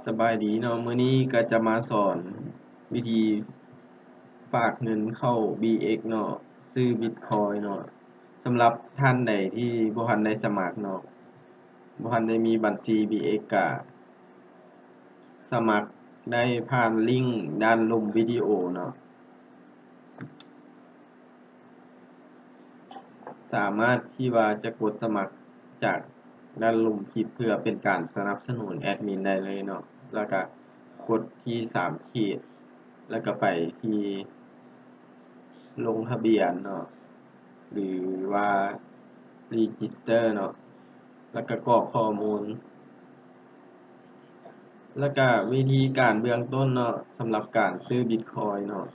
สบายดีเนาะมื้อนี้ก็จะมาสอนวิธีฝากเงินเข้า BX เนาะซื้อบิตคอยน์เนาะสำหรับท่านใดที่บ่ทันได้สมัครเนาะบ่ทันได้มีบัญชี BX ก็สมัครได้ผ่านลิงก์ด้านล่มวิดีโอเนาะสามารถที่ว่าจะกดสมัครจากด้านล่มคลิปเพื่อเป็นการสนับสนุนแอดมินได้เลยเนาะแล้วก็กดที่3ขีดแล้วก็ไปที่ลงทะเบียนเนาะหรือว่า Register เนาะแล้วก็กรอกข้อมูลแล้วก็วิธีการเบื้องต้นเนาะสำหรับการซื้อบิตคอยน์เนาะ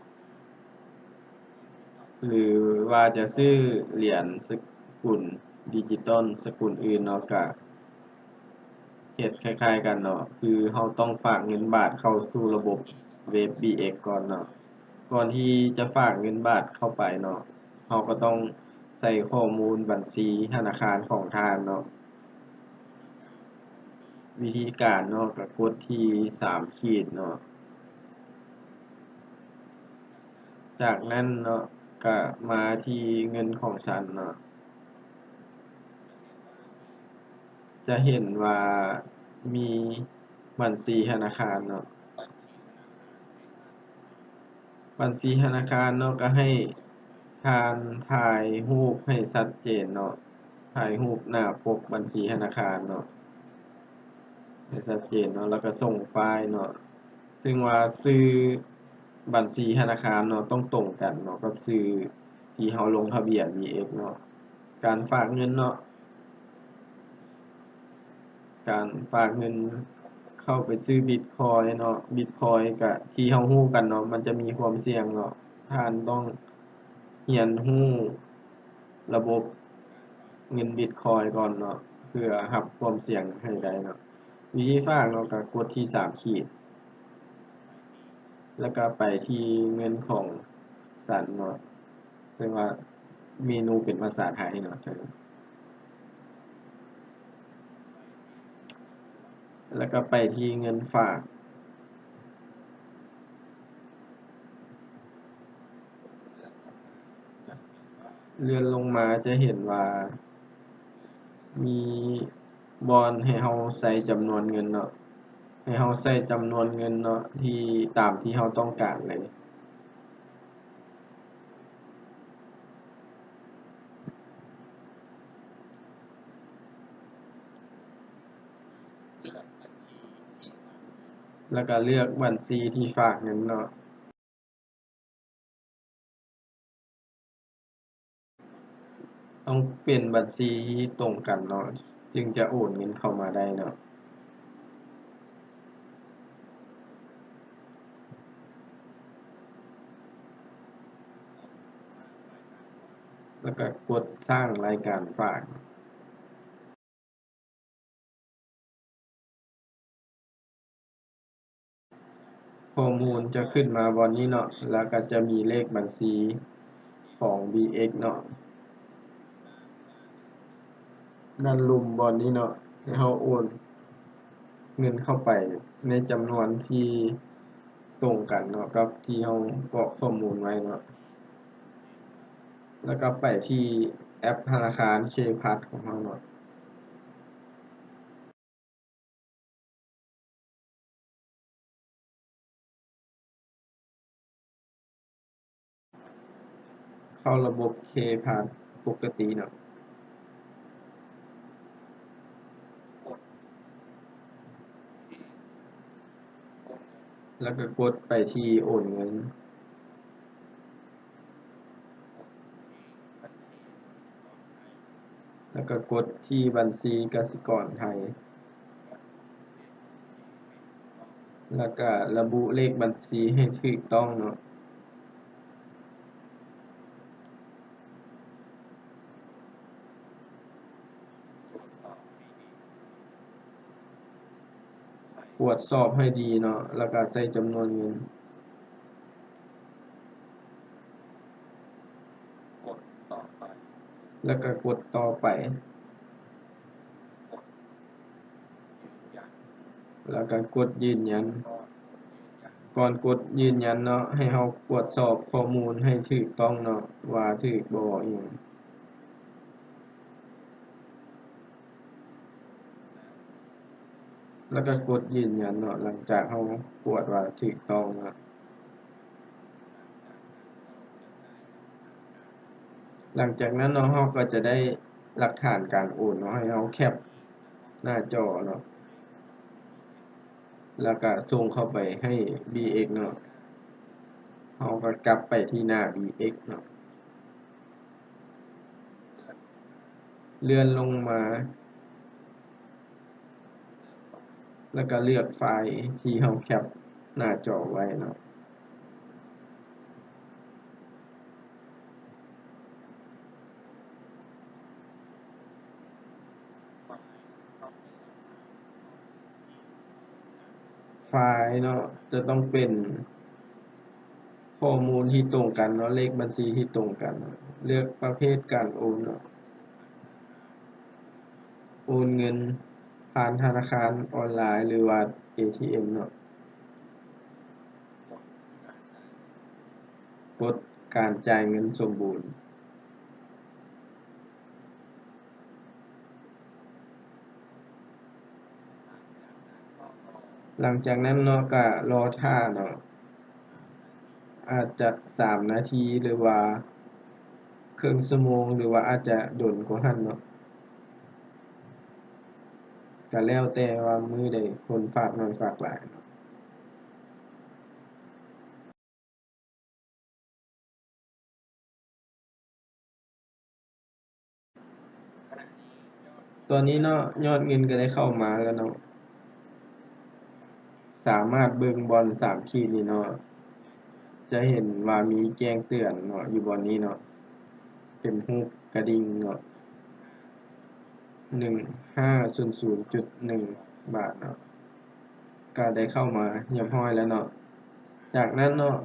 หรือว่าจะซื้อเหรียญสกุลดิจิตอลสกุลอื่นเนาะก็เฮ็ดคล้ายๆกันเนาะคือเราต้องฝากเงินบาทเข้าสู่ระบบเว็บ BX ก่อนเนาะก่อนที่จะฝากเงินบาทเข้าไปเนาะเราก็ต้องใส่ข้อมูลบัญชีธนาคารของท่านเนาะวิธีการเนาะก็กดที่3ขีดเนาะจากนั้นเนาะก็มาที่เงินของฉันเนาะจะเห็นว่ามีบัญชีธนาคารเนาะบัญชีธนาคารเนาะก็ให้ท่านถ่ายรูปให้ชัดเจนเนาะถ่ายรูปหน้าปกบัญชีธนาคารเนาะให้ชัดเจนเนาะแล้วก็ส่งไฟล์เนาะซึ่งว่าชื่อบัญชีธนาคารเนาะต้องตรงกันเนาะกับชื่อที่เราลงทะเบียน BX เนาะการฝากเงินเนาะการฝากเงินเข้าไปซื้อบิตคอยน์เนาะบิตคอยน์ก็ที่เรารู้กันเนาะมันจะมีความเสี่ยงเนาะท่านต้องเรียนรู้ระบบเงินบิตคอยน์ก่อนเนาะเพื่อรับความเสี่ยงให้ได้เนาะวิธีฝากเนาะก็กดที่3ขีดแล้วก็ไปที่เงินของฉันเนาะซึ่งว่าเมนูเป็นภาษาไทยเนาะแล้วก็ไปที่เงินฝากเลื่อนลงมาจะเห็นว่ามีบอนให้เราใส่จำนวนเงินเนาะให้เราใส่จำนวนเงินเนาะที่ตามที่เราต้องการเลยแล้วก็เลือกบัญชีที่ฝากเงินเนาะต้องเป็นบัญชีที่ตรงกันเนาะจึงจะโอนเงินเข้ามาได้เนาะแล้วก็กดสร้างรายการฝากข้อมูลจะขึ้นมาบอนนี้เนาะแล้วก็จะมีเลขบัญชีของ BX เนาะด้านลุ่มบอนนี้เนาะให้เราโอนเงินเข้าไปในจำนวนที่ตรงกันเนาะกับที่เรากรอกข้อมูลไว้เนาะแล้วก็ไปที่แอปธนาคาร Kpass ของเราเนาะเข้าระบบ Kpass ปกติเนาะแล้วก็กดไปที่โอนเงินแล้วก็กดที่บัญชีกสิกรไทยแล้วก็ระบุเลขบัญชีให้ถูกต้องเนาะตรวจสอบให้ดีเนาะแล้วก็ใส่จำนวนเงินแล้วก็กดต่อไป แล้วก็กดยืนยันก่อนกดยืนยันเนาะให้เราตรวจสอบข้อมูลให้ถูกต้องเนาะว่าถูกบ่อิหยังแล้วก็กดยืนยันเนาะหลังจากเราตรวจว่าถูกต้องเนาะหลังจากนั้นเนาะเราก็จะได้หลักฐานการโอนเนาะให้เราแคปหน้าจอเนาะแล้วก็ส่งเข้าไปให้ BX เนาะเราก็กลับไปที่หน้า BX เนาะเลื่อนลงมาแล้วก็เลือกไฟล์ที่เราแคปหน้าจอไว้เนาะไฟล์เนาะจะต้องเป็นข้อมูลที่ตรงกันเนาะเลขบัญชีที่ตรงกันเนาะเลือกประเภทการโอนเนาะโอนเงินผ่านธนาคารออนไลน์หรือว่า ATM เนาะกดการจ่ายเงินสมบูรณ์หลังจากนั้นเนาะก็รอท่าเนาะอาจจะ3นาทีหรือว่าครึ่งชั่วโมงหรือว่าอาจจะโดนกว่านั้นเนาะก็แล้วแต่ว่ามื้อใดคนฝากน้อยฝากหลายเนาะตอนนี้เนาะยอดเงินก็ได้เข้ามาแล้วเนาะสามารถเบิ่งบอน3ขีดนี่เนาะจะเห็นว่ามีแจ้งเตือนเนาะอยู่บอนนี้เนาะเป็นรูปกระดิ่งเนาะ1500.1 บาทเนาะก็ได้เข้ามาเรียบร้อยแล้วเนาะจากนั้นเนาะ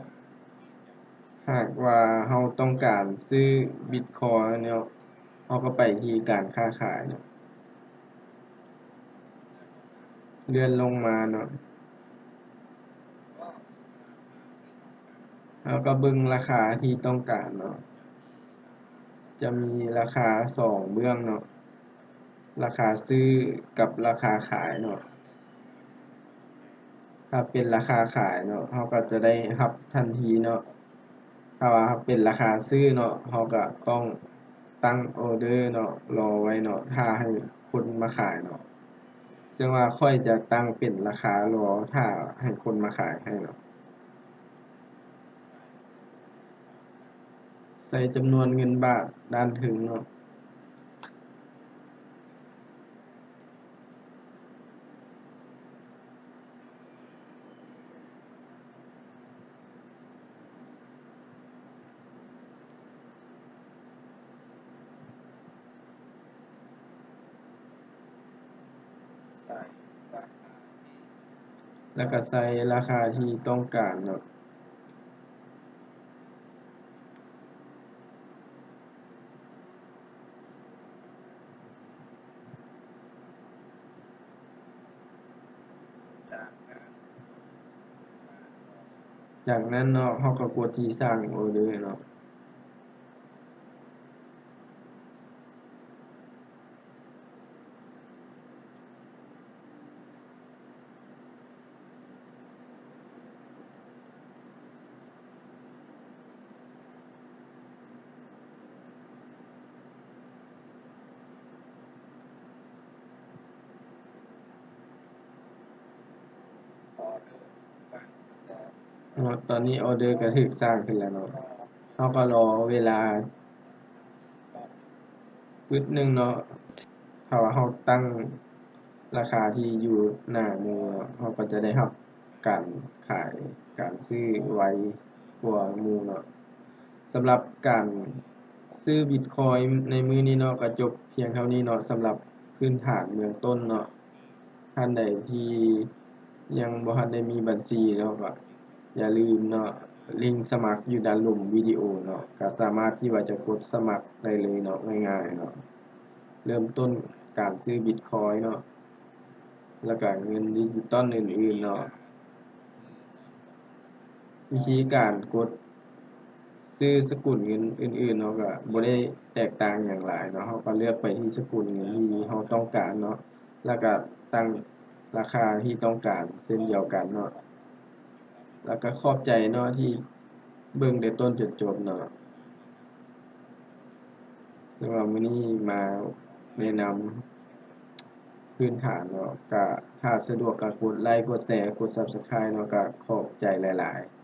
หากว่าเราต้องการซื้อบิตคอยน์เนาะเราก็ไปที่การค้าขายเนาะเลื่อนลงมาเนาะแล้วก็เบิ่งราคาที่ต้องการเนาะจะมีราคา2เบื้องเนาะราคาซื้อกับราคาขายเนาะถ้าเป็นราคาขายเนาะเราก็จะได้รับทันทีเนาะถ้าว่าเป็นราคาซื้อเนาะเราก็ต้องตั้งออเดอร์เนาะรอไว้เนาะท่าให้คนมาขายเนาะซึ่งว่าค่อยจะตั้งเป็นราคารอท่าให้คนมาขายให้เนาะใส่จำนวนเงินบาทด้านถึงเนาะแล้วก็ใส่ราคาที่ต้องการเนาะจากนั้นเนาะเราก็กดที่สร้างออเดอร์เนาะตอนนี้ออเดอร์ก็ถูกสร้างขึ้นแล้วเนาะเราก็รอเวลาปึดหนึ่งเนาะถ้าว่าเราตั้งราคาที่อยู่หน้าหมู่เนาะเราก็จะได้รับการขายการซื้อไวกว่าหมู่เนาะสำหรับการซื้อบิตคอยน์ในมื้อนี้เนาะก็จบเพียงเท่านี้เนาะสำหรับพื้นฐานเบื้องต้นเนาะท่านใดที่ยังบ่ทันได้มีบัญชีเนาะก็อย่าลืมเนาะลิงก์สมัครอยู่ด้านล่มวิดีโอเนาะก็สามารถที่ว่าจะกดสมัครได้เลยเนาะง่ายๆเนาะเริ่มต้นการซื้อบิตคอยน์เนาะ แล้วก็เงินดิจิตอลอื่นๆเนาะวิธีการกดซื้อสกุลเงินอื่นๆเนาะก็บ่ได้แตกต่างหยังหลายเนาะเราก็เลือกไปที่สกุลเงินที่เราต้องการเนาะแล้วก็ตั้งราคาที่ต้องการเช่นเดียวกันเนาะแล้วก็ขอบใจเนาะที่เบิ่งแต่ต้นจนจบเนาะสำหรับมื้อนี้มาแนะนำพื้นฐานเนาะก็ถ้าสะดวกก็กดไลก์กดแชร์กด Subscribe เนาะก็ขอบใจหลายๆ